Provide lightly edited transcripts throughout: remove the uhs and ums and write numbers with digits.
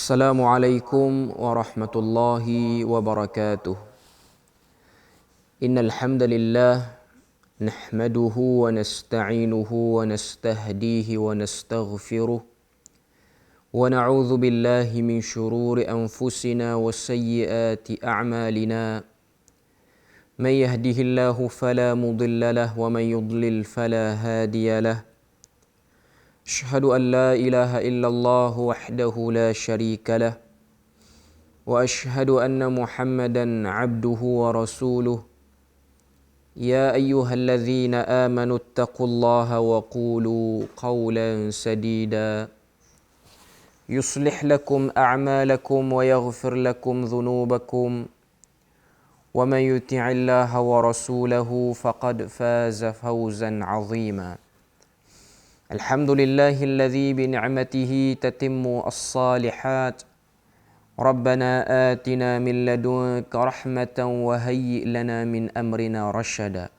Assalamualaikum warahmatullahi wabarakatuh. Innal hamdalillah nahmaduhu wa nasta'inuhu wa nastahdihi wa nastaghfiruh wa na'udzu billahi min shururi anfusina wa sayyiati a'malina. Man yahdihillahu fala mudilla lahu wa man yudlil fala hadiya lahu. أشهد أن لا إله إلا الله وحده لا شريك له وأشهد أن محمدا عبده ورسوله يا أيها الذين آمنوا اتقوا الله وقولوا قولا سديدا يصلح لكم أعمالكم ويغفر لكم ذنوبكم ومن يطع الله ورسوله فقد فاز فوزا عظيما. Alhamdulillahi alladhi bi'ni'matihi tatimmu as-salihat. Rabbana atina min ladunka rahmatan wa hayyi' lana min amrina rashada.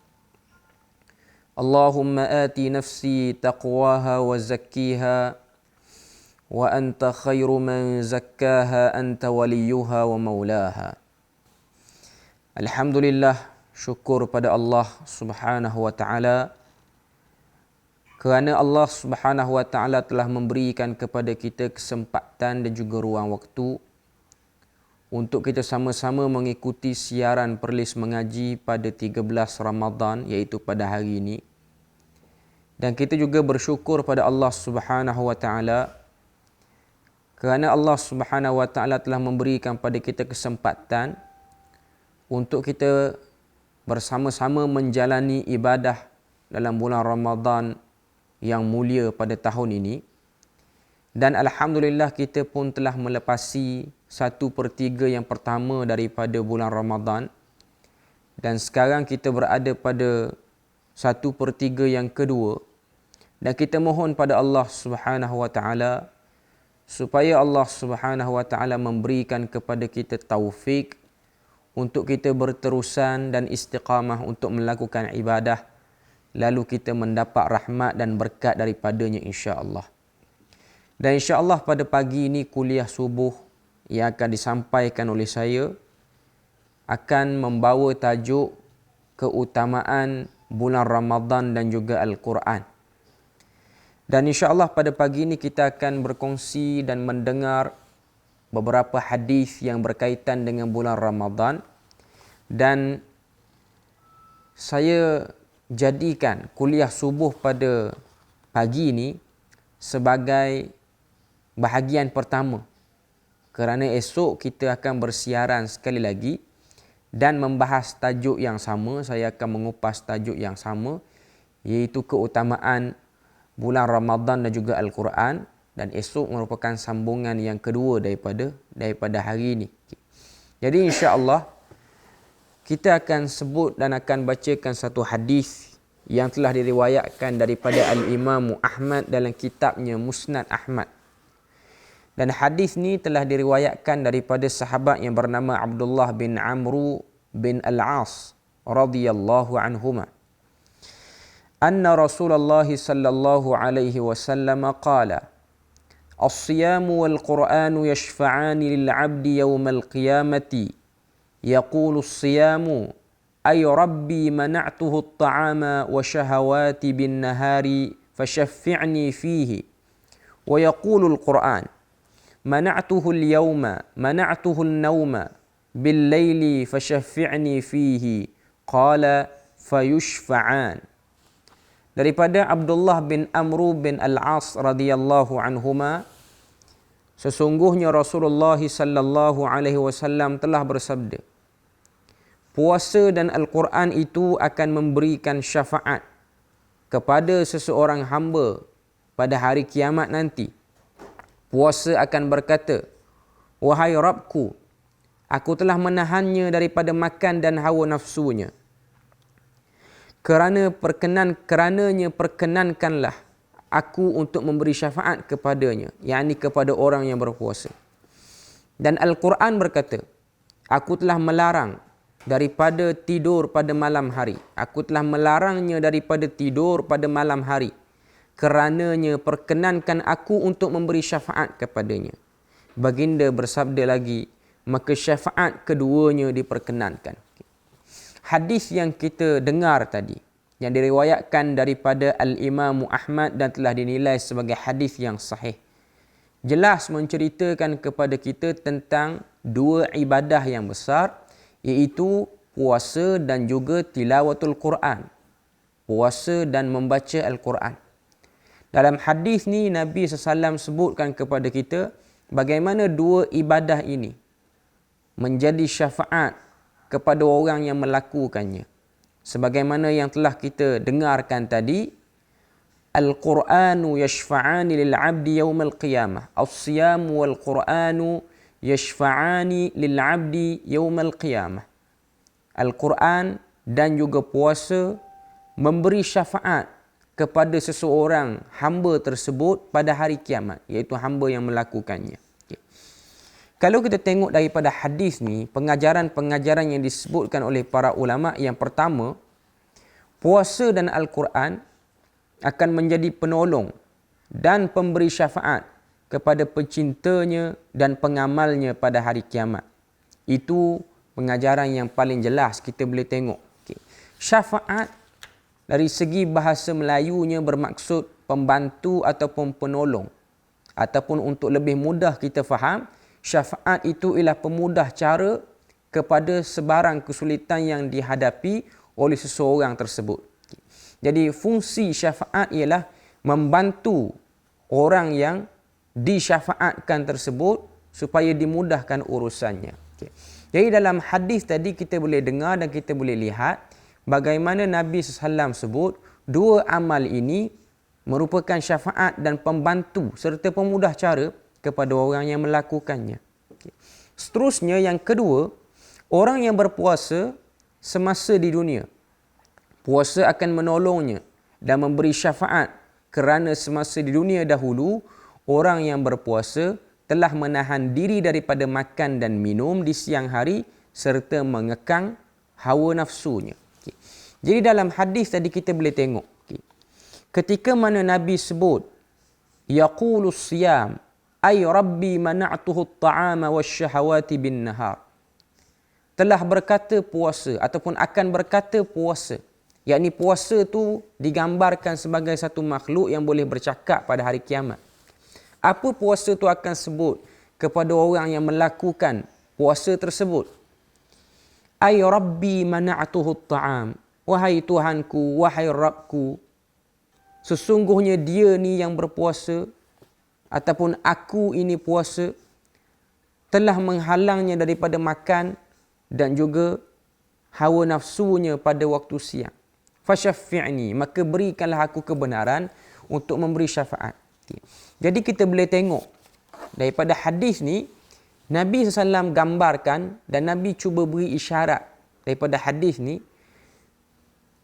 Allahumma ati nafsi taqwaha wa zakkiha wa anta khairu man zakkaha anta waliyuha wa maulaha. Alhamdulillah, syukur pada Allah Subhanahu wa ta'ala kerana Allah Subhanahu wa ta'ala telah memberikan kepada kita kesempatan dan juga ruang waktu untuk kita sama-sama mengikuti siaran Perlis Mengaji pada 13 Ramadan, iaitu pada hari ini. Dan kita juga bersyukur pada Allah Subhanahu wa ta'ala kerana Allah Subhanahu wa ta'ala telah memberikan pada kita kesempatan untuk kita bersama-sama menjalani ibadah dalam bulan Ramadan yang mulia pada tahun ini. Dan Alhamdulillah kita pun telah melepasi 1/3 yang pertama daripada bulan Ramadan. Dan sekarang kita berada pada 1/3 yang kedua. Dan kita mohon pada Allah Subhanahu wa ta'ala supaya Allah Subhanahu wa ta'ala memberikan kepada kita taufik untuk kita berterusan dan istiqamah untuk melakukan ibadah, lalu kita mendapat rahmat dan berkat daripadanya insya-Allah. Dan insya-Allah pada pagi ini kuliah subuh yang akan disampaikan oleh saya akan membawa tajuk keutamaan bulan Ramadan dan juga Al-Quran. Dan insya-Allah pada pagi ini kita akan berkongsi dan mendengar beberapa hadis yang berkaitan dengan bulan Ramadan. Dan saya jadikan kuliah subuh pada pagi ini sebagai bahagian pertama, kerana esok kita akan bersiaran sekali lagi dan membahas tajuk yang sama. Saya akan mengupas tajuk yang sama, iaitu keutamaan bulan Ramadan dan juga Al-Quran, dan esok merupakan sambungan yang kedua daripada hari ini. Jadi insya-Allah kita akan sebut dan akan bacakan satu hadis yang telah diriwayatkan daripada Al-Imam Ahmad dalam kitabnya Musnad Ahmad. Dan hadis ni telah diriwayatkan daripada sahabat yang bernama Abdullah bin Amru bin Al-As radhiyallahu anhuma. Anna Rasulullah sallallahu alaihi wasallam qala: "As-siyamu wal Qur'anu yashfa'ani lil 'abdi yawmal qiyamati. يقول الصيام أي ربي منعته الطعام وشهواتي بالنهار فشفعني فيه. ويقول القرآن منعته اليوم منعته النوم بالليل فشفعني فيه. قال فيشفعان." Daripada Abdullah bin Amru bin Al-As radhiyallahu anhuma, sesungguhnya Rasulullah sallallahu alaihi wasallam telah bersabda, puasa dan Al-Quran itu akan memberikan syafaat kepada seseorang hamba pada hari kiamat nanti. Puasa akan berkata, "Wahai Rabbku, aku telah menahannya daripada makan dan hawa nafsunya. Kerananya perkenankanlah aku untuk memberi syafaat kepadanya," yakni kepada orang yang berpuasa. Dan Al-Quran berkata, "Aku telah melarang daripada tidur pada malam hari. Aku telah melarangnya daripada tidur pada malam hari. Kerananya perkenankan aku untuk memberi syafaat kepadanya." baginda bersabda lagi, maka syafaat keduanya diperkenankan. Hadis yang kita dengar tadi, yang diriwayatkan daripada Al-Imam Ahmad dan telah dinilai sebagai hadis yang sahih, jelas menceritakan kepada kita tentang dua ibadah yang besar, iaitu puasa dan juga tilawatul Quran. Puasa dan membaca Al-Quran. Dalam hadis ni Nabi SAW sebutkan kepada kita bagaimana dua ibadah ini menjadi syafaat kepada orang yang melakukannya. Sebagaimana yang telah kita dengarkan tadi, Al-Quranu yashfa'ani lil-'abdi yawmal qiyamah. As-siyamu wal-Quranu yashfa'ani lil-'abdi yawmal qiyamah. Al-Quran dan juga puasa memberi syafaat kepada seseorang hamba tersebut pada hari kiamat, iaitu hamba yang melakukannya. Okay. Kalau kita tengok daripada hadis ni, pengajaran-pengajaran yang disebutkan oleh para ulama, yang pertama, puasa dan Al-Quran akan menjadi penolong dan pemberi syafaat kepada pecintanya dan pengamalnya pada hari kiamat. Itu pengajaran yang paling jelas kita boleh tengok. Okay. Syafaat dari segi bahasa Melayunya bermaksud pembantu ataupun penolong. Ataupun untuk lebih mudah kita faham, syafaat itu ialah pemudah cara kepada sebarang kesulitan yang dihadapi oleh seseorang tersebut. Jadi fungsi syafaat ialah membantu orang yang disyafaatkan tersebut supaya dimudahkan urusannya. Okay. Jadi dalam hadis tadi kita boleh dengar dan kita boleh lihat bagaimana Nabi SAW sebut dua amal ini merupakan syafaat dan pembantu serta pemudah cara kepada orang yang melakukannya. Okay. Seterusnya yang kedua, orang yang berpuasa semasa di dunia, puasa akan menolongnya dan memberi syafaat kerana semasa di dunia dahulu, orang yang berpuasa telah menahan diri daripada makan dan minum di siang hari serta mengekang hawa nafsunya. Okay. Jadi dalam hadis tadi kita boleh tengok, okay, ketika mana Nabi sebut yaqulus siyam ay rabbi mana'tuhu at-ta'ama wasyahawati bin nahar, telah berkata puasa ataupun akan berkata puasa, yakni puasa tu digambarkan sebagai satu makhluk yang boleh bercakap pada hari kiamat. Apa puasa tu akan sebut kepada orang yang melakukan puasa tersebut? Ay rabbi mana'tuhu at-ta'am, wahai Tuhanku, wahai Rabbku, sesungguhnya dia ni yang berpuasa ataupun aku ini puasa telah menghalangnya daripada makan dan juga hawa nafsunya pada waktu siang. Fasyaffi'ni, maka berikanlah aku kebenaran untuk memberi syafaat. Jadi kita boleh tengok daripada hadis ni, Nabi SAW gambarkan dan Nabi cuba beri isyarat daripada hadis ni,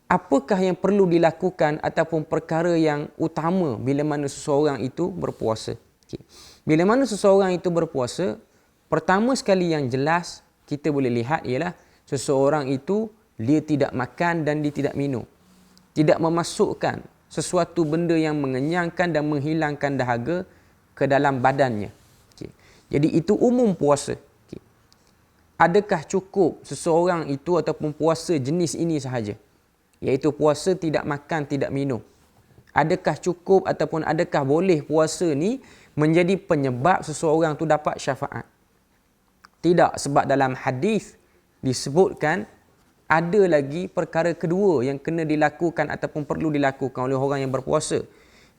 apakah yang perlu dilakukan ataupun perkara yang utama bila mana seseorang itu berpuasa. Okay. Bila mana seseorang itu berpuasa, pertama sekali yang jelas kita boleh lihat ialah seseorang itu dia tidak makan dan dia tidak minum. Tidak memasukkan sesuatu benda yang mengenyangkan dan menghilangkan dahaga ke dalam badannya. Okay. Jadi itu umum puasa. Okay. Adakah cukup seseorang itu ataupun puasa jenis ini sahaja? Iaitu puasa tidak makan, tidak minum. Adakah cukup ataupun adakah boleh puasa ni menjadi penyebab seseorang tu dapat syafaat? Tidak, sebab dalam hadis disebutkan ada lagi perkara kedua yang kena dilakukan ataupun perlu dilakukan oleh orang yang berpuasa,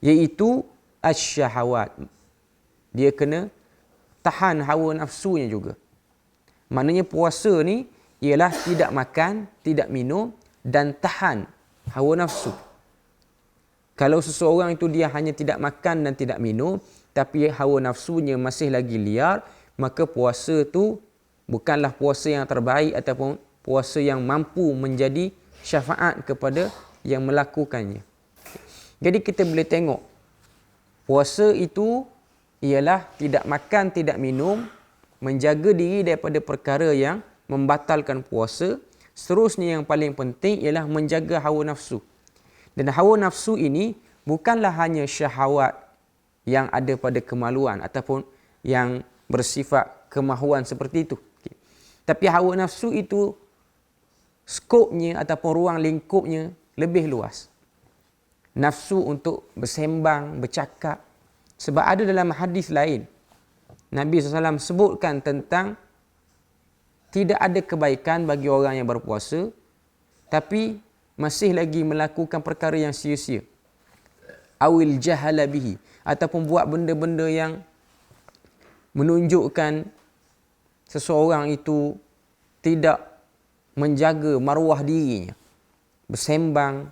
iaitu asyahawat. Dia kena tahan hawa nafsunya juga. Maknanya puasa ni ialah tidak makan, tidak minum dan tahan hawa nafsu. Kalau seseorang itu dia hanya tidak makan dan tidak minum, tapi hawa nafsunya masih lagi liar, maka puasa tu bukanlah puasa yang terbaik ataupun puasa yang mampu menjadi syafaat kepada yang melakukannya. Jadi kita boleh tengok, puasa itu ialah tidak makan, tidak minum, menjaga diri daripada perkara yang membatalkan puasa. Seterusnya yang paling penting ialah menjaga hawa nafsu. Dan hawa nafsu ini bukanlah hanya syahwat yang ada pada kemaluan ataupun yang bersifat kemahuan seperti itu. Okay. Tapi hawa nafsu itu skopnya ataupun ruang lingkupnya lebih luas. Nafsu untuk bersembang, bercakap. Sebab ada dalam hadis lain, Nabi SAW sebutkan tentang tidak ada kebaikan bagi orang yang berpuasa, tapi masih lagi melakukan perkara yang sia-sia. Awil jahala bihi, ataupun buat benda-benda yang menunjukkan seseorang itu tidak menjaga maruah dirinya. Bersembang,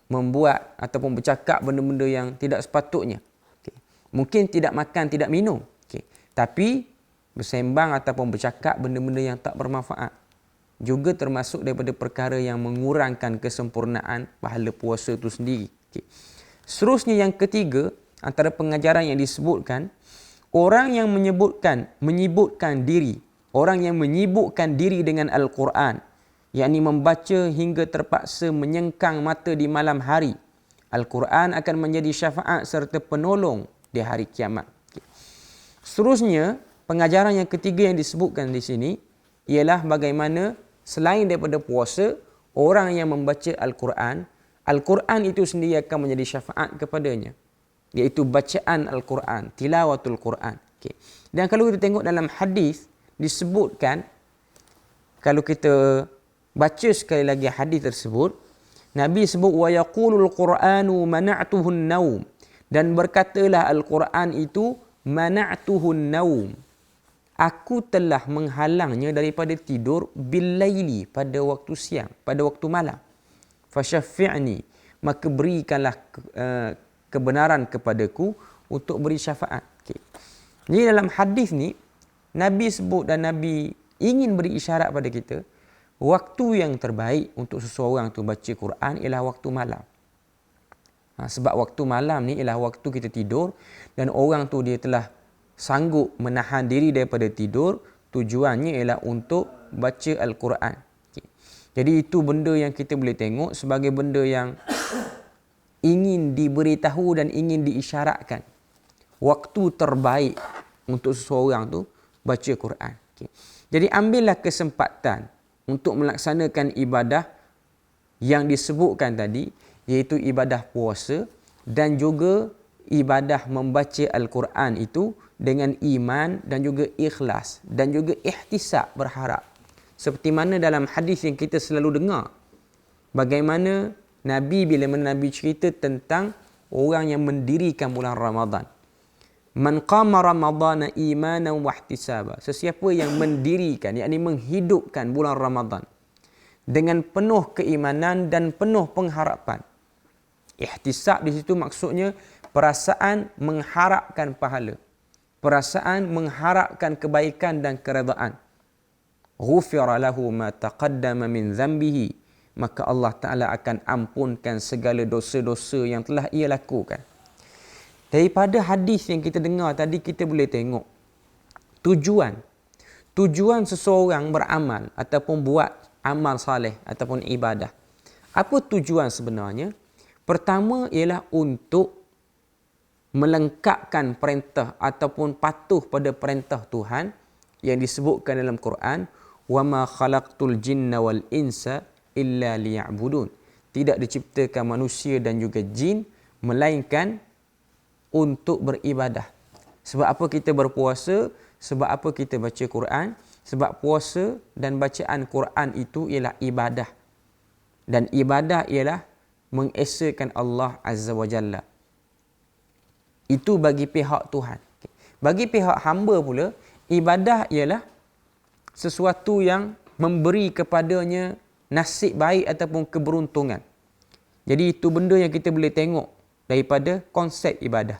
membuat ataupun bercakap benda-benda yang tidak sepatutnya. Okay. Mungkin tidak makan, tidak minum. Okay. Tapi bersembang ataupun bercakap benda-benda yang tak bermanfaat juga termasuk daripada perkara yang mengurangkan kesempurnaan pahala puasa itu sendiri. Okay. Seterusnya yang ketiga, antara pengajaran yang disebutkan, orang yang menyibukkan diri dengan Al-Quran, yakni membaca hingga terpaksa menyengkang mata di malam hari, Al-Quran akan menjadi syafaat serta penolong di hari kiamat. Okay. Seterusnya, pengajaran yang ketiga yang disebutkan di sini ialah bagaimana selain daripada puasa, orang yang membaca Al-Quran, Al-Quran itu sendiri akan menjadi syafaat kepadanya, iaitu bacaan Al-Quran, tilawatul Quran. Okay. Dan kalau kita tengok dalam hadis disebutkan, kalau kita baca sekali lagi hadis tersebut, Nabi sebut wa yaqulul Qur'anu mana'tuhun naum, dan berkatalah Al-Quran itu mana'tuhun naum, aku telah menghalangnya daripada tidur bil-laili, pada waktu siang, pada waktu malam. Fasyafi'ni, maka berikanlah kebenaran kepadaku untuk beri syafaat. Okay. Jadi dalam hadis ni Nabi sebut dan Nabi ingin beri isyarat pada kita, waktu yang terbaik untuk seseorang tu baca Quran ialah waktu malam. Sebab waktu malam ni ialah waktu kita tidur dan orang tu dia telah sanggup menahan diri daripada tidur, tujuannya ialah untuk baca Al-Quran. Okay. Jadi itu benda yang kita boleh tengok sebagai benda yang ingin diberitahu dan ingin diisyaratkan. Waktu terbaik untuk seseorang tu baca Quran. Okay. Jadi ambillah kesempatan untuk melaksanakan ibadah yang disebutkan tadi, iaitu ibadah puasa dan juga ibadah membaca Al-Quran itu dengan iman dan juga ikhlas dan juga ihtisab, berharap. Seperti mana dalam hadis yang kita selalu dengar, bagaimana Nabi bila Nabi cerita tentang orang yang mendirikan bulan Ramadan. Man qama Ramadana imanan wa ihtisaba. Sesiapa yang mendirikan, yakni menghidupkan bulan Ramadan dengan penuh keimanan dan penuh pengharapan. Ihtisab di situ maksudnya perasaan mengharapkan pahala, perasaan mengharapkan kebaikan dan keredaan. Ghufira lahu ma taqaddama min dhanbihi, maka Allah Ta'ala akan ampunkan segala dosa-dosa yang telah ia lakukan. Daripada hadis yang kita dengar tadi, kita boleh tengok tujuan seseorang beramal ataupun buat amal saleh ataupun ibadah. Apa tujuan sebenarnya? Pertama ialah untuk melengkapkan perintah ataupun patuh pada perintah Tuhan yang disebutkan dalam Quran, wa ma khalaqtul jinna wal insa illa liya'budun. Tidak diciptakan manusia dan juga jin melainkan untuk beribadah. Sebab apa kita berpuasa? Sebab apa kita baca Quran? Sebab puasa dan bacaan Quran itu ialah ibadah. Dan ibadah ialah mengesakan Allah Azza wa Jalla. Itu bagi pihak Tuhan. Bagi pihak hamba pula, ibadah ialah sesuatu yang memberi kepadanya nasib baik ataupun keberuntungan. Jadi itu benda yang kita boleh tengok daripada konsep ibadah.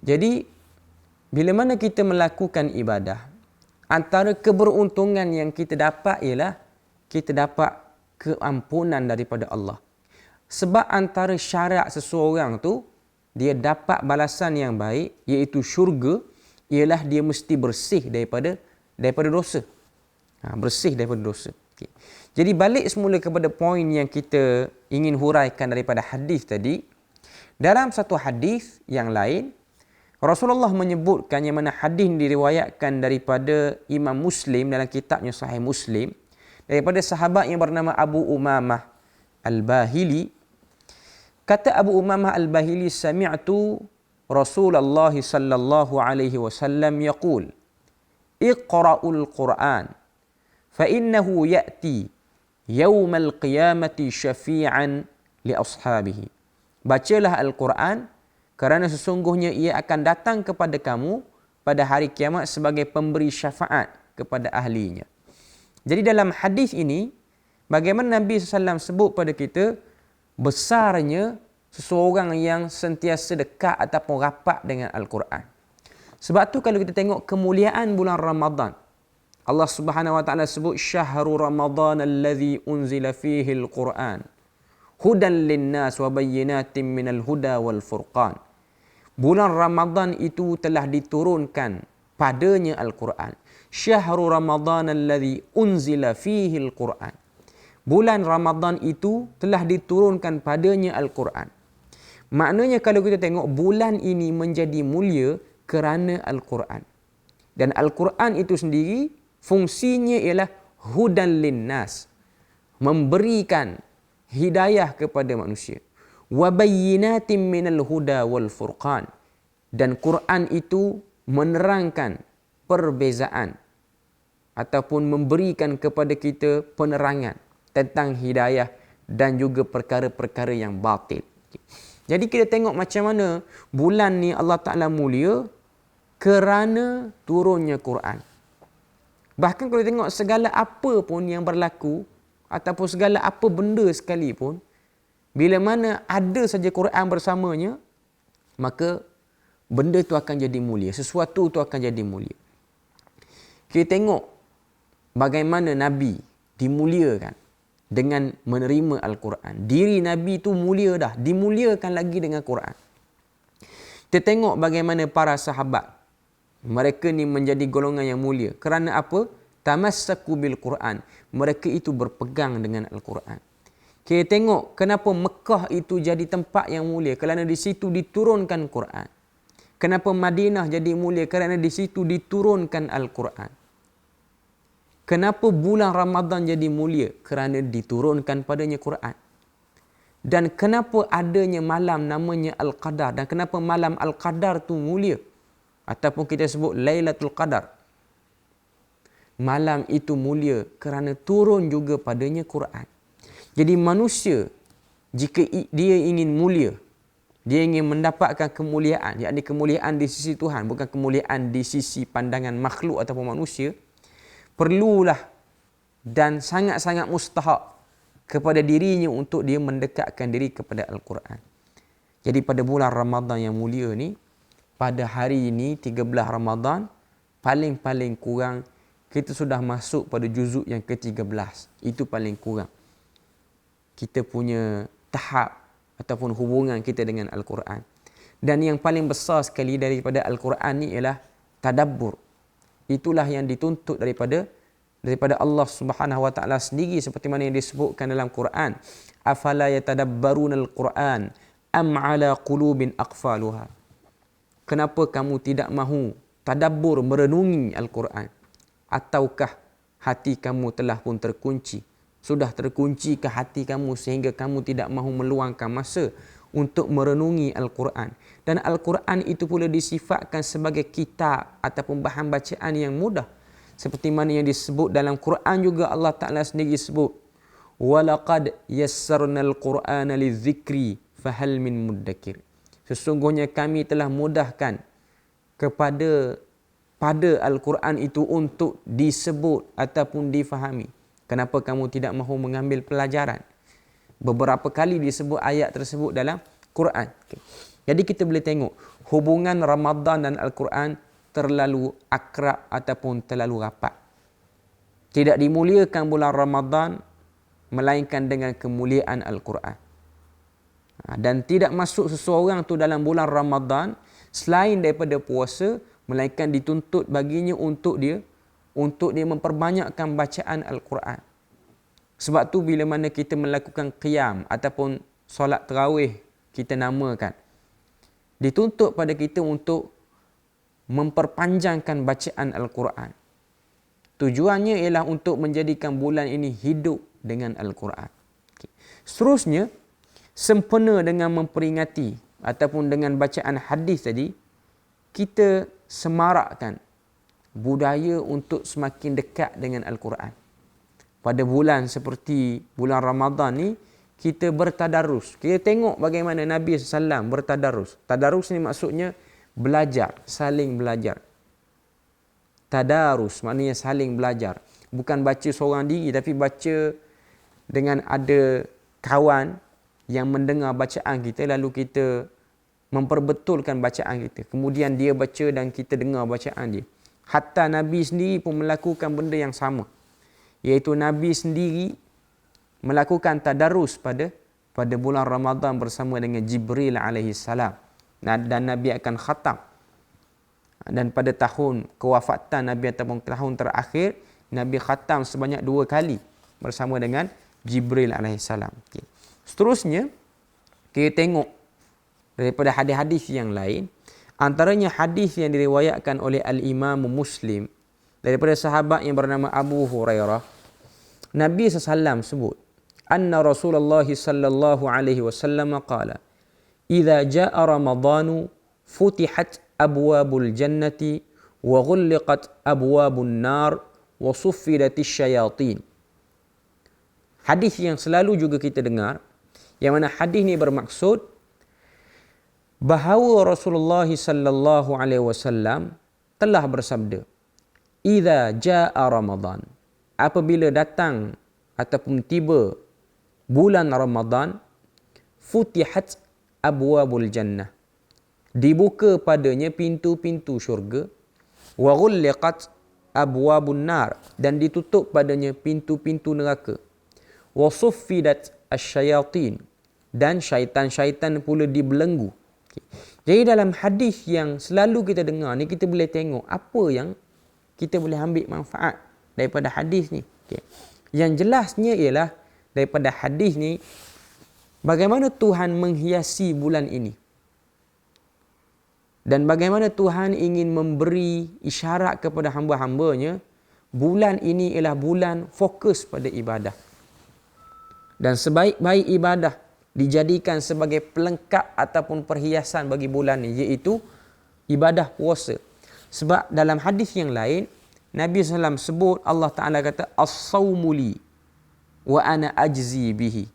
Jadi bila mana kita melakukan ibadah, antara keberuntungan yang kita dapat ialah kita dapat keampunan daripada Allah. Sebab antara syarat seseorang tu dia dapat balasan yang baik, iaitu syurga, ialah dia mesti bersih daripada dosa. Bersih daripada dosa. Okay. Jadi balik semula kepada poin yang kita ingin huraikan daripada hadis tadi, Dalam satu hadis yang lain, Rasulullah menyebutkan, yang mana hadis diriwayatkan daripada Imam Muslim dalam kitabnya Sahih Muslim, daripada sahabat yang bernama Abu Umamah Al-Bahili. Kata Abu Umamah Al-Bahili, sami'tu Rasulullah sallallahu alaihi wasallam yaqul, iqra'ul Qur'an fa innahu ya'ti yaumal qiyamati syafi'an li ashabihi. Bacalah Al-Quran kerana sesungguhnya ia akan datang kepada kamu pada hari kiamat sebagai pemberi syafaat kepada ahlinya. Jadi dalam hadis ini, bagaimana Nabi SAW sebut pada kita besarnya seseorang yang sentiasa dekat ataupun rapat dengan Al-Quran. Sebab tu kalau kita tengok kemuliaan bulan Ramadan, Allah Subhanahu wa taala sebut syahrul Ramadan allazi unzila fihi al-Quran hudan linnas wa bayyinatin minal huda wal furqan. Bulan Ramadan itu telah diturunkan padanya Al-Quran. Syahrul Ramadan allazi unzila fihi al-Quran. Bulan Ramadan itu telah diturunkan padanya Al-Quran. Maknanya kalau kita tengok, bulan ini menjadi mulia kerana Al-Quran. Dan Al-Quran itu sendiri fungsinya ialah hudan linnas, memberikan hidayah kepada manusia. Wa bayyinatin minal huda wal furqan. Dan Quran itu menerangkan perbezaan ataupun memberikan kepada kita penerangan tentang hidayah dan juga perkara-perkara yang batil. Jadi kita tengok macam mana bulan ni Allah Ta'ala mulia kerana turunnya Quran. Bahkan kalau tengok segala apa pun yang berlaku ataupun segala apa benda sekalipun, bila mana ada saja Quran bersamanya, maka benda itu akan jadi mulia. Sesuatu itu akan jadi mulia. Kita tengok bagaimana Nabi dimuliakan dengan menerima Al-Quran. Diri Nabi itu mulia dah, dimuliakan lagi dengan Quran. Kita tengok bagaimana para sahabat, mereka ni menjadi golongan yang mulia. Kerana apa? Tamassaku bil Quran. Mereka itu berpegang dengan Al-Quran. Kita tengok kenapa Mekah itu jadi tempat yang mulia, kerana di situ diturunkan Quran. Kenapa Madinah jadi mulia? Kerana di situ diturunkan Al-Quran. Kenapa bulan Ramadan jadi mulia? Kerana diturunkan padanya Quran. Dan kenapa adanya malam namanya Al-Qadar? Dan kenapa malam Al-Qadar tu mulia? Ataupun kita sebut Lailatul Qadar. Malam itu mulia kerana turun juga padanya Quran. Jadi manusia, jika dia ingin mulia, dia ingin mendapatkan kemuliaan, yakni kemuliaan di sisi Tuhan, bukan kemuliaan di sisi pandangan makhluk ataupun manusia, perlulah dan sangat-sangat mustahak kepada dirinya untuk dia mendekatkan diri kepada Al-Quran. Jadi pada bulan Ramadan yang mulia ni, pada hari ini 13 Ramadan, paling-paling kurang kita sudah masuk pada juzuk yang ke-13. Itu paling kurang. Kita punya tahap ataupun hubungan kita dengan Al-Quran. Dan yang paling besar sekali daripada Al-Quran ni ialah tadabbur. Itulah yang dituntut daripada Allah Subhanahu wa taala sendiri, seperti mana yang disebutkan dalam Quran. Afala yatadabbaruna al-Quran am ala qulubin aqfaluha. Kenapa kamu tidak mahu tadabbur, merenungi Al-Quran? Ataukah hati kamu telah pun terkunci? Sudah terkunci ke hati kamu sehingga kamu tidak mahu meluangkan masa untuk merenungi Al-Quran? Dan Al-Quran itu pula disifatkan sebagai kitab ataupun bahan bacaan yang mudah. Seperti mana yang disebut dalam Quran juga, Allah Ta'ala sendiri sebut, وَلَقَدْ يَسَّرْنَا الْقُرْآنَ لِلذِّكْرِ فَهَلْ مِن مُدَّكِرٍ. Sesungguhnya kami telah mudahkan pada Al-Quran itu untuk disebut ataupun difahami. Kenapa kamu tidak mahu mengambil pelajaran? Beberapa kali disebut ayat tersebut dalam Quran. Jadi kita boleh tengok hubungan Ramadan dan Al-Quran terlalu akrab ataupun terlalu rapat. Tidak dimuliakan bulan Ramadan melainkan dengan kemuliaan Al-Quran. Dan tidak masuk seseorang tu dalam bulan Ramadan selain daripada puasa, melainkan dituntut baginya untuk dia memperbanyakkan bacaan Al-Quran. Sebab tu bila mana kita melakukan qiyam ataupun solat tarawih, kita namakan, Dituntut pada kita untuk memperpanjangkan bacaan Al-Quran. Tujuannya ialah untuk menjadikan bulan ini hidup dengan Al-Quran. Seterusnya, sempena dengan memperingati ataupun dengan bacaan hadis tadi, kita semarakkan budaya untuk semakin dekat dengan Al-Quran. Pada bulan seperti bulan Ramadan ni, kita bertadarus. Kita tengok bagaimana Nabi SAW bertadarus. Tadarus ni maksudnya belajar, saling belajar. Tadarus maknanya saling belajar. Bukan baca seorang diri, tapi baca dengan ada kawan yang mendengar bacaan kita, lalu kita memperbetulkan bacaan kita. Kemudian dia baca dan kita dengar bacaan dia. Hatta Nabi sendiri pun melakukan benda yang sama. Iaitu Nabi sendiri melakukan tadarus pada bulan Ramadan bersama dengan Jibril alaihi salam. Dan Nabi akan khatam. Dan pada tahun kewafatan Nabi ataupun tahun terakhir, Nabi khatam sebanyak 2 kali bersama dengan Jibril alaihi salam. Okay. Seterusnya, kita tengok daripada hadis-hadis yang lain, antaranya hadis yang diriwayatkan oleh Al-Imam Muslim daripada sahabat yang bernama Abu Hurairah. Nabi SAW sebut, anna Rasulullah sallallahu alaihi wasallam qala, "Idza jaa Ramadhanu futihat abwabul jannati wa ghulliqat abwabun nar wa suffidatis syayatin." Hadis yang selalu juga kita dengar, yang mana hadis ni bermaksud bahawa Rasulullah sallallahu alaihi wasallam telah bersabda, "Idza jaa Ramadan," apabila datang ataupun tiba bulan Ramadan, futihat abwabul jannah, dibuka padanya pintu-pintu syurga, wa ghulliqat abwabun nar, dan ditutup padanya pintu-pintu neraka, wa suffidat asyayatin, dan syaitan-syaitan pula dibelenggu. Okay. Jadi dalam hadis yang selalu kita dengar ni, kita boleh tengok apa yang kita boleh ambil manfaat daripada hadis ni. Okay. Yang jelasnya ialah daripada hadis ni, bagaimana Tuhan menghiasi bulan ini. Dan bagaimana Tuhan ingin memberi isyarat kepada hamba-hambanya, bulan ini ialah bulan fokus pada ibadah. Dan sebaik-baik ibadah dijadikan sebagai pelengkap ataupun perhiasan bagi bulan ini, iaitu ibadah puasa. Sebab dalam hadis yang lain, Nabi SAW sebut, Allah Ta'ala kata, "As-sawmu li wa ana ajzi bihi."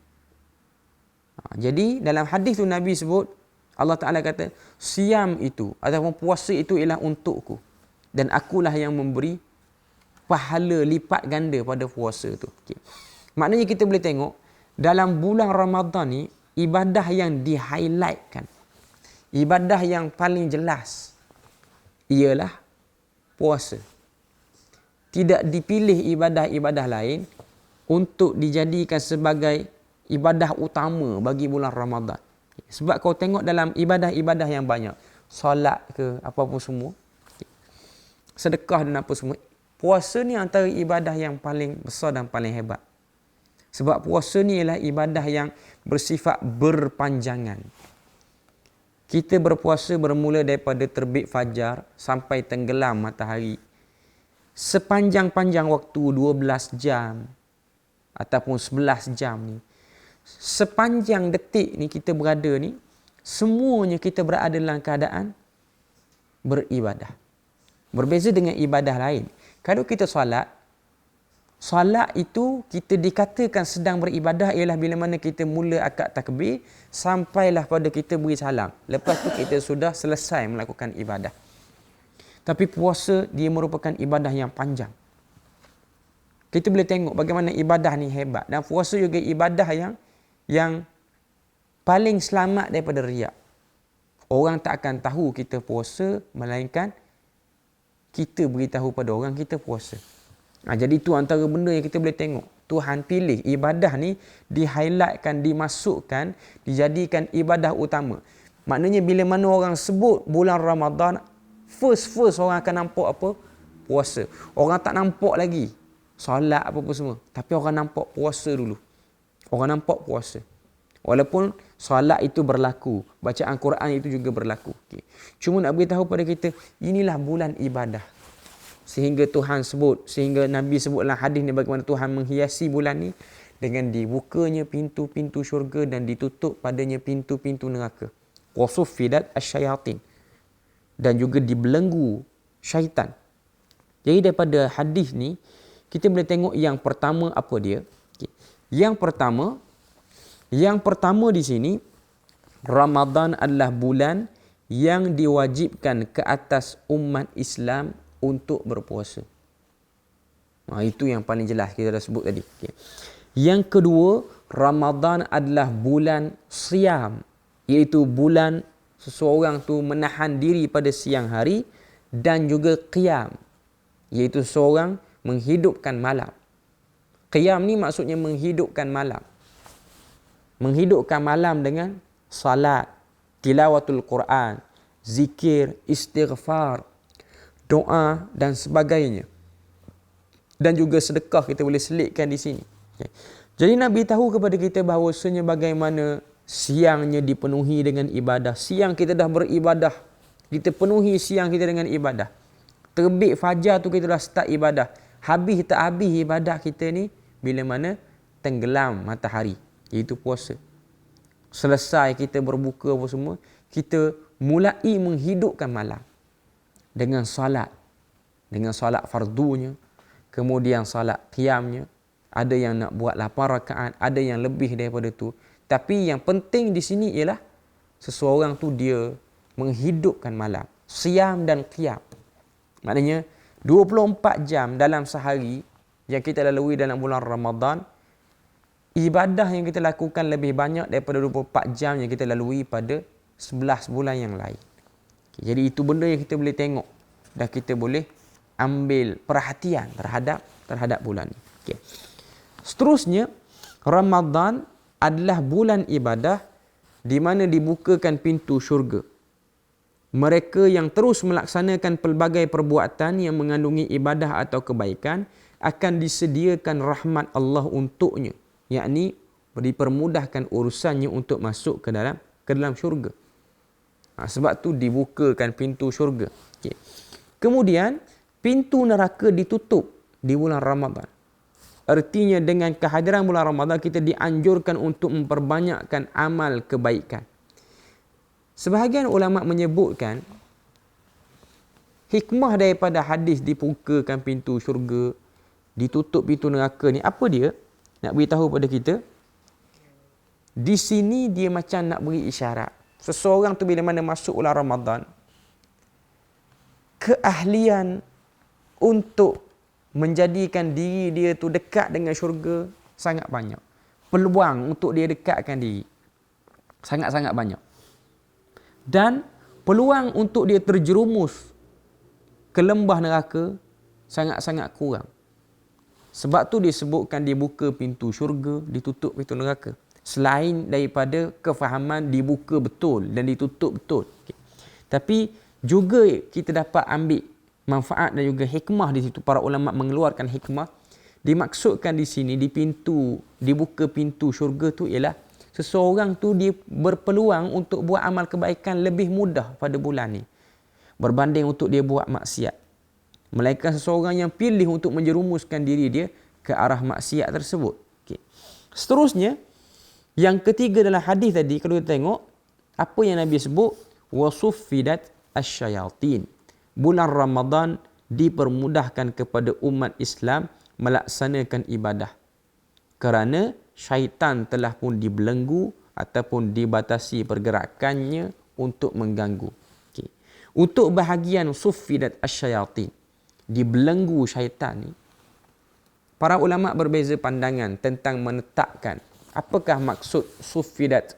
Jadi dalam hadis tu Nabi sebut, Allah Ta'ala kata, siam itu ataupun puasa itu ialah untukku, dan akulah yang memberi pahala lipat ganda pada puasa tu. Okay. Maknanya kita boleh tengok dalam bulan Ramadan ni, ibadah yang di-highlightkan, ibadah yang paling jelas ialah puasa. Tidak dipilih ibadah-ibadah lain untuk dijadikan sebagai ibadah utama bagi bulan Ramadan. Sebab kau tengok dalam ibadah-ibadah yang banyak, solat ke apa-apa semua, sedekah dan apa semua, puasa ni antara ibadah yang paling besar dan paling hebat. Sebab puasa ni ialah ibadah yang bersifat berpanjangan. Kita berpuasa bermula daripada terbit fajar sampai tenggelam matahari. Sepanjang-panjang waktu 12 jam ataupun 11 jam ni, sepanjang detik ni kita berada ni, semuanya kita berada dalam keadaan beribadah. Berbeza dengan ibadah lain. Kalau kita solat itu kita dikatakan sedang beribadah ialah bila mana kita mula akad takbir sampailah pada kita beri salam. Lepas tu kita sudah selesai melakukan ibadah. Tapi puasa dia merupakan ibadah yang panjang. Kita boleh tengok bagaimana ibadah ni hebat. Dan puasa juga ibadah yang paling selamat daripada riak. Orang tak akan tahu kita puasa, melainkan kita beritahu pada orang kita puasa. Jadi itu antara benda yang kita boleh tengok. Tuhan pilih ibadah ni, di-highlightkan, dimasukkan, dijadikan ibadah utama. Maknanya bila mana orang sebut bulan Ramadan, first orang akan nampak apa? Puasa. Orang tak nampak lagi solat apa-apa semua. Tapi orang nampak puasa dulu. Orang nampak puasa. Walaupun solat itu berlaku, bacaan Quran itu juga berlaku. Okay. Cuma nak beritahu pada kita, inilah bulan ibadah. Sehingga Tuhan sebut, sehingga Nabi sebut dalam hadis ni bagaimana Tuhan menghiasi bulan ni dengan dibukanya pintu-pintu syurga dan ditutup padanya pintu-pintu neraka. Wasuffidat asyayatin. Dan juga dibelenggu syaitan. Jadi daripada hadis ni, kita boleh tengok yang pertama apa dia. Okay. Yang pertama di sini, Ramadan adalah bulan yang diwajibkan ke atas umat Islam untuk berpuasa. Itu yang paling jelas kita dah sebut tadi. Okay. Yang kedua, Ramadan adalah bulan siam, iaitu bulan seseorang tu menahan diri pada siang hari dan juga qiyam, iaitu seseorang menghidupkan malam. Qiyam ni maksudnya menghidupkan malam. Menghidupkan malam dengan salat, tilawatul Quran, zikir, istighfar, doa dan sebagainya. Dan juga sedekah kita boleh selitkan di sini. Okay. Jadi Nabi tahu kepada kita bahawasanya bagaimana siangnya dipenuhi dengan ibadah. Siang kita dah beribadah. Kita penuhi siang kita dengan ibadah. Terbit fajar tu kita dah start ibadah. Habis tak habis ibadah kita ni bila mana tenggelam matahari, iaitu puasa. Selesai kita berbuka apa semua, kita mulai menghidupkan malam dengan salat. Dengan salat fardunya, kemudian salat qiyamnya. Ada yang nak buat 8 rakaat, ada yang lebih daripada tu. Tapi yang penting di sini ialah seseorang tu dia menghidupkan malam. Siam dan qiyam. Maknanya 24 jam dalam sehari yang kita lalui dalam bulan Ramadan, ibadah yang kita lakukan lebih banyak daripada 24 jam yang kita lalui pada 11 bulan yang lain. Okay, jadi itu benda yang kita boleh tengok dan kita boleh ambil perhatian terhadap bulan ini. Okay. Seterusnya, Ramadan adalah bulan ibadah di mana dibukakan pintu syurga. Mereka yang terus melaksanakan pelbagai perbuatan yang mengandungi ibadah atau kebaikan akan disediakan rahmat Allah untuknya, yakni dipermudahkan urusannya untuk masuk ke dalam syurga. Sebab tu dibukakan pintu syurga. Okay. Kemudian pintu neraka ditutup di bulan Ramadan. Artinya dengan kehadiran bulan Ramadan kita dianjurkan untuk memperbanyakkan amal kebaikan. Sebahagian ulama menyebutkan hikmah daripada hadis dibukakan pintu syurga, ditutup pintu neraka ni, apa dia? Nak beritahu pada kita, di sini dia macam nak beri isyarat. Seseorang tu bila mana masuk bulan Ramadan, keahlian untuk menjadikan diri dia tu dekat dengan syurga sangat banyak. Peluang untuk dia dekatkan diri sangat-sangat banyak. Dan peluang untuk dia terjerumus ke lembah neraka sangat-sangat kurang. Sebab tu disebutkan dibuka pintu syurga, ditutup pintu neraka. Selain daripada kefahaman dibuka betul dan ditutup betul. Okay. Tapi juga kita dapat ambil manfaat dan juga hikmah di situ. Para ulama mengeluarkan hikmah. Dimaksudkan di sini dibuka pintu syurga tu ialah seseorang tu dia berpeluang untuk buat amal kebaikan lebih mudah pada bulan ni berbanding untuk dia buat maksiat. Melainkan seseorang yang pilih untuk menjerumuskan diri dia ke arah maksiat tersebut. Okay. Seterusnya, yang ketiga dalam hadis tadi, kalau kita tengok apa yang Nabi sebut, wasuffidat asyayatin. Bulan Ramadan dipermudahkan kepada umat Islam melaksanakan ibadah kerana syaitan telah pun dibelenggu ataupun dibatasi pergerakannya untuk mengganggu. Okay. Untuk bahagian suffidat asyayatin, dibelenggu syaitan ni, para ulama berbeza pandangan tentang menetapkan apakah maksud suffidat,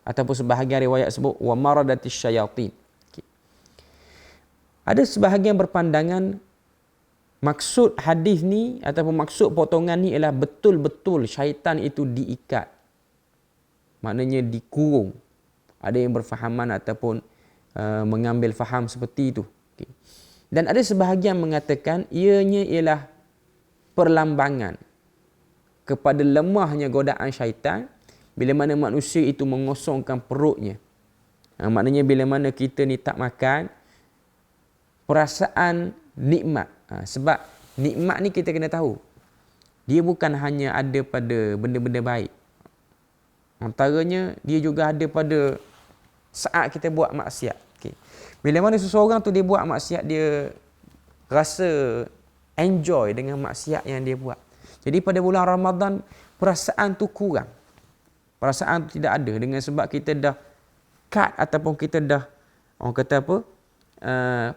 ataupun sebahagian riwayat sebut wa maradatis syayatin. Ada sebahagian berpandangan maksud hadis ni ataupun maksud potongan ni ialah betul-betul syaitan itu diikat. Maknanya dikurung. Ada yang berfahaman ataupun mengambil faham seperti itu. Okay. Dan ada sebahagian mengatakan ianya ialah perlambangan kepada lemahnya godaan syaitan Bila mana manusia itu mengosongkan perutnya. Maknanya bila mana kita ni tak makan, perasaan nikmat. Sebab nikmat ni kita kena tahu. Dia bukan hanya ada pada benda-benda baik. Antaranya dia juga ada pada saat kita buat maksiat. Okay. Bila mana seseorang tu dia buat maksiat, dia rasa enjoy dengan maksiat yang dia buat. Jadi pada bulan Ramadan, perasaan tu kurang. Perasaan tu tidak ada dengan sebab kita dah cut ataupun kita dah, orang kata apa,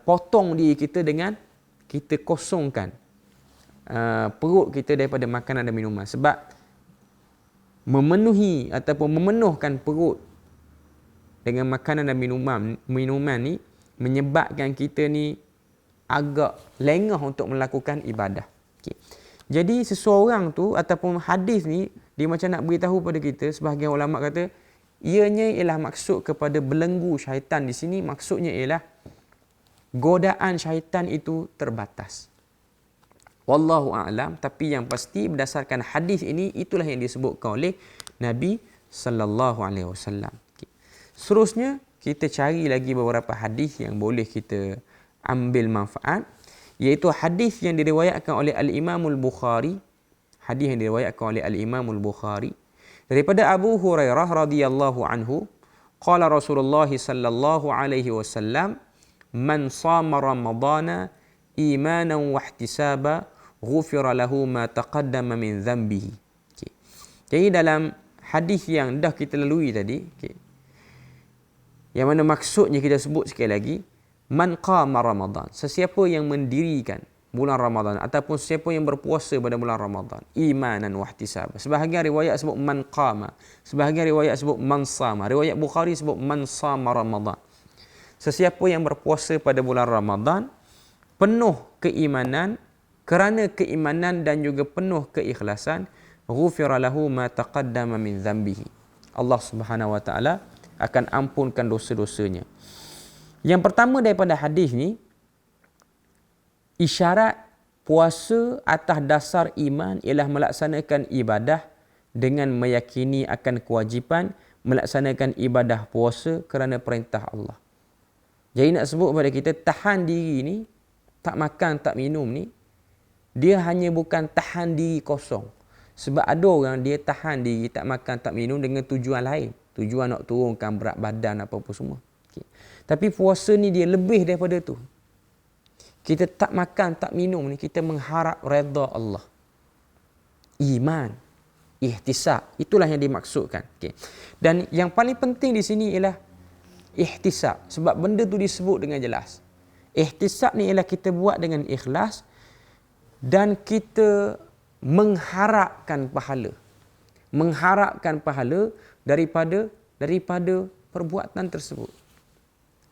potong diri kita dengan kita kosongkan perut kita daripada makanan dan minuman. Sebab memenuhi ataupun memenuhkan perut dengan makanan dan minuman ni menyebabkan kita ni agak lengah untuk melakukan ibadah. Okay. Jadi seseorang tu ataupun hadis ni dia macam nak beritahu pada kita, sebahagian ulama kata ianya ialah maksud kepada belenggu syaitan di sini, maksudnya ialah godaan syaitan itu terbatas. Wallahu a'lam, tapi yang pasti berdasarkan hadis ini itulah yang disebutkan oleh Nabi sallallahu alaihi wasallam. Seterusnya kita cari lagi beberapa hadis yang boleh kita ambil manfaat, iaitu hadis yang diriwayatkan oleh Al-Imam Al-Bukhari. Hadis yang diriwayatkan oleh Al-Imam Al-Bukhari daripada Abu Hurairah radhiyallahu anhu, qala Rasulullah sallallahu alaihi wasallam, man shama ramadana imanan wa ihtisaba ghufira lahu ma taqaddama min dhanbihi. Okay. Jadi dalam hadis yang dah kita lalui tadi, okay, yang mana maksudnya kita sebut sekali lagi, man qama Ramadan, sesiapa yang mendirikan bulan Ramadan ataupun sesiapa yang berpuasa pada bulan Ramadan imanan wa ihtisaba. Sebahagian riwayat sebut man qama, sebahagian riwayat sebut man sama. Riwayat Bukhari sebut man sama Ramadan. Sesiapa yang berpuasa pada bulan Ramadan penuh keimanan, kerana keimanan dan juga penuh keikhlasan, ghufira lahu ma taqaddama min dhanbihi. Allah Subhanahu wa taala akan ampunkan dosa-dosanya. Yang pertama daripada hadis ni, isyarat puasa atas dasar iman ialah melaksanakan ibadah dengan meyakini akan kewajipan melaksanakan ibadah puasa kerana perintah Allah. Jadi nak sebut kepada kita, tahan diri ni, tak makan, tak minum ni, dia hanya bukan tahan diri kosong. Sebab ada orang dia tahan diri, tak makan, tak minum dengan tujuan lain. Tujuan nak turunkan berat badan apa-apa semua. Okay. Tapi puasa ni dia lebih daripada tu. Kita tak makan, tak minum ni, kita mengharap redha Allah. Iman, ihtisab, itulah yang dimaksudkan. Okay. Dan yang paling penting di sini ialah ihtisab. Sebab benda tu disebut dengan jelas. Ihtisab ni ialah kita buat dengan ikhlas dan kita mengharapkan pahala. Mengharapkan pahala daripada perbuatan tersebut.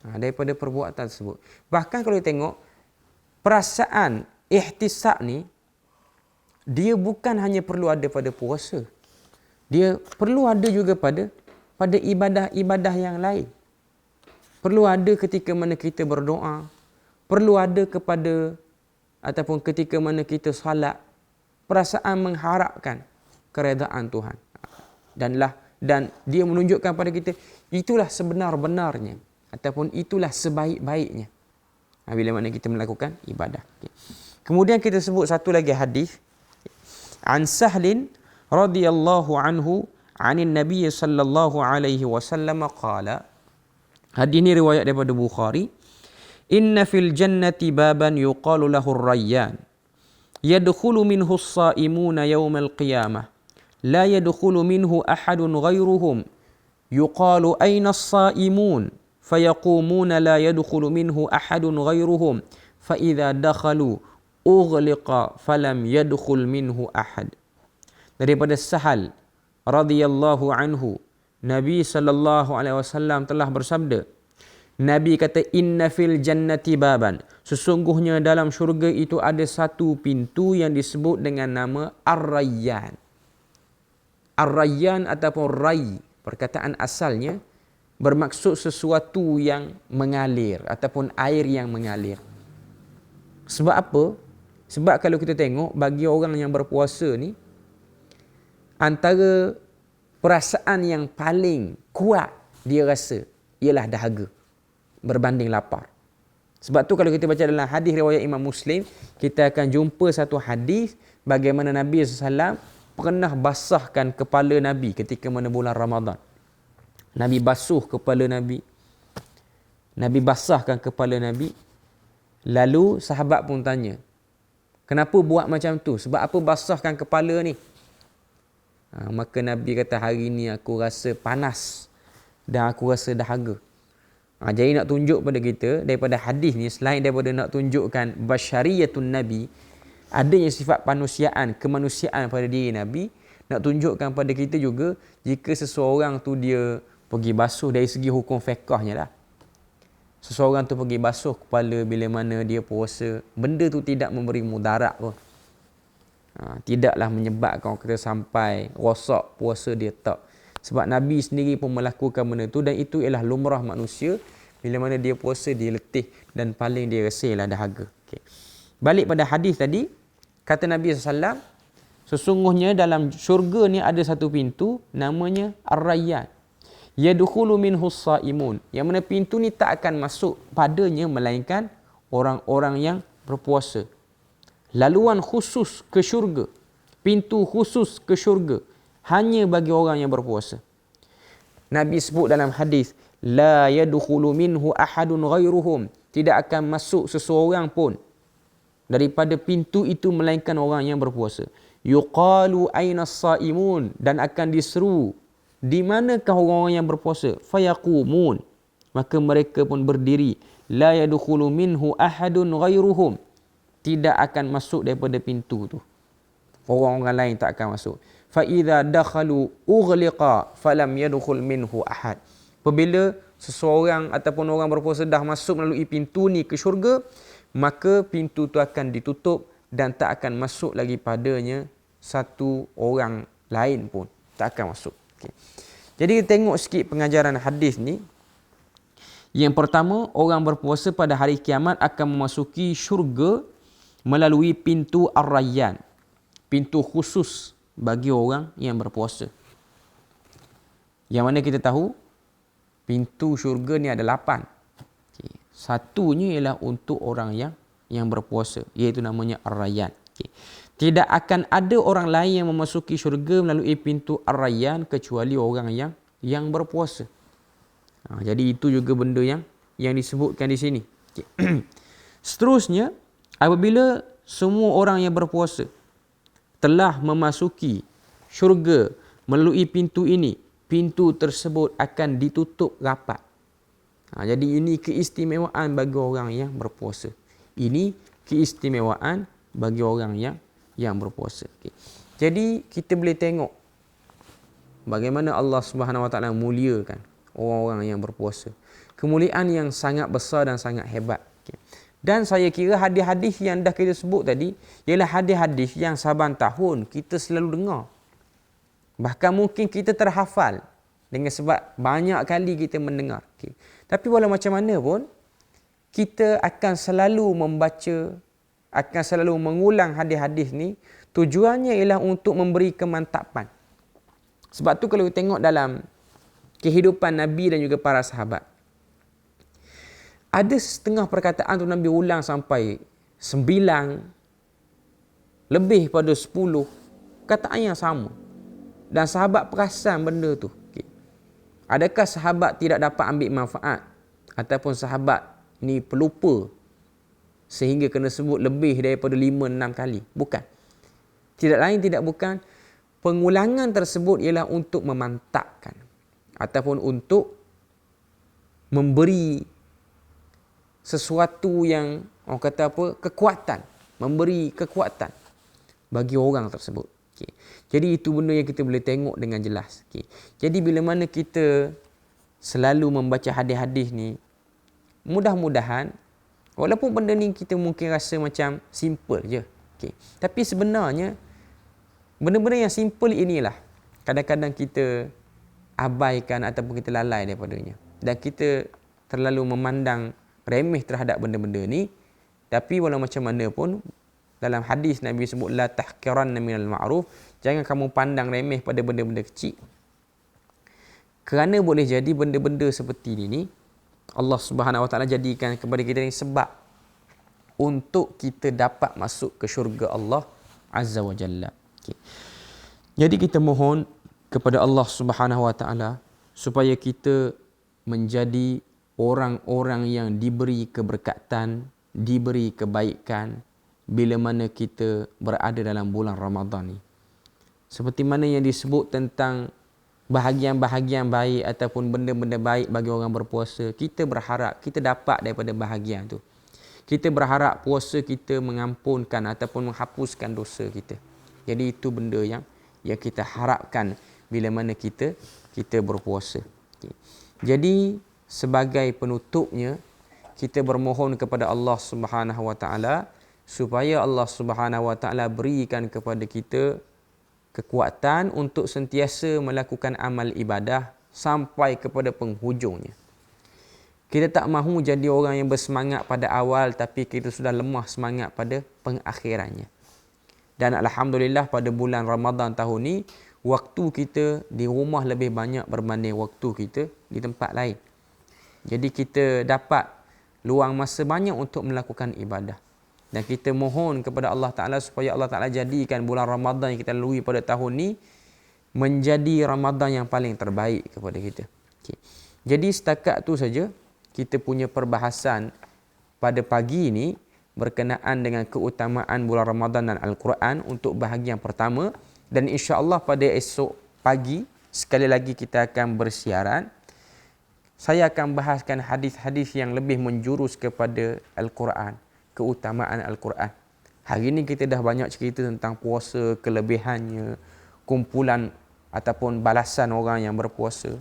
Daripada perbuatan tersebut. Bahkan kalau kita tengok, perasaan ihtisab ni, dia bukan hanya perlu ada pada puasa. Dia perlu ada juga pada ibadah-ibadah yang lain. Perlu ada ketika mana kita berdoa. Perlu ada ataupun ketika mana kita salat, perasaan mengharapkan keredaan Tuhan. Dan dia menunjukkan pada kita, itulah sebenar-benarnya ataupun itulah sebaik-baiknya bila mana kita melakukan ibadah. Kemudian kita sebut satu lagi hadis. An Sahlin radhiyallahu anhu anin Nabi sallallahu alaihi wasallam qala. Hadis ini riwayat daripada Bukhari. Inna fil jannati baban yuqalu lahu ar-rayyan. Yadkhulu minhu as-sa'imuna yawm al-qiyamah. La yadkhulu minhu ahadun ghayruhum. Yuqalu ayna as-sa'imun? Fayaqumuna la yadkhulu minhu ahadun ghayruhum. Fa idza dakhalu ughliqa falam yadkhul minhu ahad. Daripada Sahal radhiyallahu anhu, Nabi sallallahu alaihi wasallam telah bersabda, Nabi kata, inna fil jannati baban, sesungguhnya dalam syurga itu ada satu pintu yang disebut dengan nama Ar-Rayyan. Ar-Rayyan ataupun Ray, perkataan asalnya bermaksud sesuatu yang mengalir ataupun air yang mengalir. Sebab apa? Sebab kalau kita tengok, bagi orang yang berpuasa ni, antara perasaan yang paling kuat dia rasa ialah dahaga berbanding lapar. Sebab tu kalau kita baca dalam hadis riwayat Imam Muslim, kita akan jumpa satu hadis bagaimana Nabi SAW pernah basahkan kepala Nabi ketika mana bulan Ramadan. Nabi basuh kepala Nabi. Nabi basahkan kepala Nabi. Lalu sahabat pun tanya, kenapa buat macam tu? Sebab apa basahkan kepala ni? Maka Nabi kata, hari ni aku rasa panas dan aku rasa dahaga. Jadi nak tunjuk pada kita daripada hadis ni, selain daripada nak tunjukkan basyariyatun Nabi, adanya sifat manusiaan, kemanusiaan pada diri Nabi, nak tunjukkan pada kita juga jika seseorang tu dia pergi basuh dari segi hukum fiqahnya lah. Seseorang tu pergi basuh kepala bila mana dia puasa, benda tu tidak memberi mudarat pun. Tidaklah menyebabkan kita sampai rosak puasa dia, tak. Sebab Nabi sendiri pun melakukan benda tu, dan itu ialah lumrah manusia. Bila mana dia puasa, dia letih dan paling dia rasa ialah dahaga. Okay. Balik pada hadis tadi, kata Nabi SAW, sesungguhnya dalam syurga ni ada satu pintu namanya Ar-Rayyan. Yadkhulu minhu as-saimun. Yang mana pintu ni tak akan masuk padanya melainkan orang-orang yang berpuasa. Laluan khusus ke syurga. Pintu khusus ke syurga hanya bagi orang yang berpuasa. Nabi sebut dalam hadis, la yadkhulu minhu ahadun ghairuhum. Tidak akan masuk seseorang pun daripada pintu itu melainkan orang yang berpuasa. Yuqalu aina as-saimun, dan akan diseru, di manakah orang-orang yang berpuasa? Fayaqumun, maka mereka pun berdiri. La yadkhulu minhu ahadun ghairuhum. Tidak akan masuk daripada pintu tu. Orang-orang lain tak akan masuk. Fa idza dakhalu ughliqa falam yadkhul minhu ahad. Apabila seseorang ataupun orang berpuasa dah masuk melalui pintu ni ke syurga, maka pintu tu akan ditutup dan tak akan masuk lagi padanya satu orang lain pun. Tak akan masuk. Okay. Jadi kita tengok sikit pengajaran hadis ni. Yang pertama, orang berpuasa pada hari kiamat akan memasuki syurga melalui pintu Ar-Rayyan. Pintu khusus bagi orang yang berpuasa. Yang mana kita tahu, pintu syurga ni ada 8. Okay. Satunya ialah untuk orang yang berpuasa, iaitu namanya Ar-Rayyan. Okay. Tidak akan ada orang lain yang memasuki syurga melalui pintu Ar-Rayyan kecuali orang yang berpuasa. Jadi itu juga benda yang disebutkan di sini. Okay. Seterusnya, apabila semua orang yang berpuasa telah memasuki syurga melalui pintu ini, pintu tersebut akan ditutup rapat. Jadi ini keistimewaan bagi orang yang berpuasa. Ini keistimewaan bagi orang yang berpuasa. Okay. Jadi kita boleh tengok bagaimana Allah Subhanahu Wa Taala muliakan orang-orang yang berpuasa. Kemuliaan yang sangat besar dan sangat hebat. Okay. Dan saya kira hadis-hadis yang dah kita sebut tadi ialah hadis-hadis yang saban tahun kita selalu dengar. Bahkan mungkin kita terhafal dengan sebab banyak kali kita mendengar. Okay. Tapi walau macam mana pun, kita akan selalu membaca, akan selalu mengulang hadis-hadis ni. Tujuannya ialah untuk memberi kemantapan. Sebab tu kalau kita tengok dalam kehidupan Nabi dan juga para sahabat, ada setengah perkataan tu Nabi ulang sampai 9, lebih pada 10 kataan yang sama. Dan sahabat perasan benda tu. Okay. Adakah sahabat tidak dapat ambil manfaat? Ataupun sahabat ni pelupa sehingga kena sebut lebih daripada 5-6 kali? Bukan. Tidak lain tidak bukan. Pengulangan tersebut ialah untuk memantapkan. Ataupun untuk memberi sesuatu yang orang kata apa, kekuatan, memberi kekuatan bagi orang tersebut. Okay. Jadi itu benda yang kita boleh tengok dengan jelas. Okay. Jadi bila mana kita selalu membaca hadis-hadis ni, mudah-mudahan walaupun benda ni kita mungkin rasa macam simple je. Okay. Tapi sebenarnya benda-benda yang simple inilah kadang-kadang kita abaikan ataupun kita lalai daripadanya. Dan kita terlalu memandang remeh terhadap benda-benda ni. Tapi walau macam mana pun, dalam hadis Nabi sebut la tahqiranna minal ma'ruf, jangan kamu pandang remeh pada benda-benda kecil. Kerana boleh jadi benda-benda seperti ini Allah Subhanahu Wa Taala jadikan kepada kita ni sebab untuk kita dapat masuk ke syurga Allah Azza wa Jalla. Okay. Jadi kita mohon kepada Allah Subhanahu Wa Taala supaya kita menjadi orang-orang yang diberi keberkatan, diberi kebaikan bila mana kita berada dalam bulan Ramadan ni. Seperti mana yang disebut tentang bahagian-bahagian baik ataupun benda-benda baik bagi orang berpuasa, kita berharap kita dapat daripada bahagian tu. Kita berharap puasa kita mengampunkan ataupun menghapuskan dosa kita. Jadi itu benda yang kita harapkan bila mana kita berpuasa. Okay. Jadi sebagai penutupnya kita bermohon kepada Allah Subhanahu Wa Taala supaya Allah Subhanahu Wa Taala berikan kepada kita kekuatan untuk sentiasa melakukan amal ibadah sampai kepada penghujungnya. Kita tak mahu jadi orang yang bersemangat pada awal tapi kita sudah lemah semangat pada pengakhirannya. Dan alhamdulillah pada bulan Ramadan tahun ni waktu kita di rumah lebih banyak berbanding waktu kita di tempat lain. Jadi kita dapat luang masa banyak untuk melakukan ibadah. Dan kita mohon kepada Allah Ta'ala supaya Allah Ta'ala jadikan bulan Ramadan yang kita lalui pada tahun ni menjadi Ramadan yang paling terbaik kepada kita. Okay. Jadi setakat tu saja kita punya perbahasan pada pagi ini berkenaan dengan keutamaan bulan Ramadan dan Al-Quran untuk bahagian pertama. Dan insya-Allah pada esok pagi sekali lagi kita akan bersiaran. Saya akan bahaskan hadis-hadis yang lebih menjurus kepada Al-Quran, keutamaan Al-Quran. Hari ini kita dah banyak cerita tentang puasa, kelebihannya, kumpulan ataupun balasan orang yang berpuasa.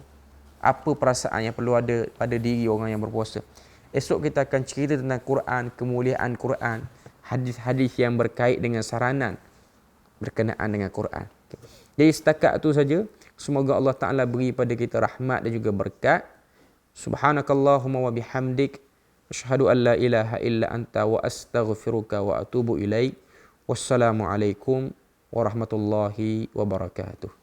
Apa perasaan yang perlu ada pada diri orang yang berpuasa. Esok kita akan cerita tentang Quran, kemuliaan Quran, hadis-hadis yang berkait dengan saranan berkenaan dengan Quran. Jadi setakat itu saja. Semoga Allah Ta'ala beri pada kita rahmat dan juga berkat. Subhanakallahumma wa bihamdik. Asyhadu an la ilaha illa anta wa astaghfiruka wa atubu ilaik. Wassalamualaikum warahmatullahi wabarakatuh.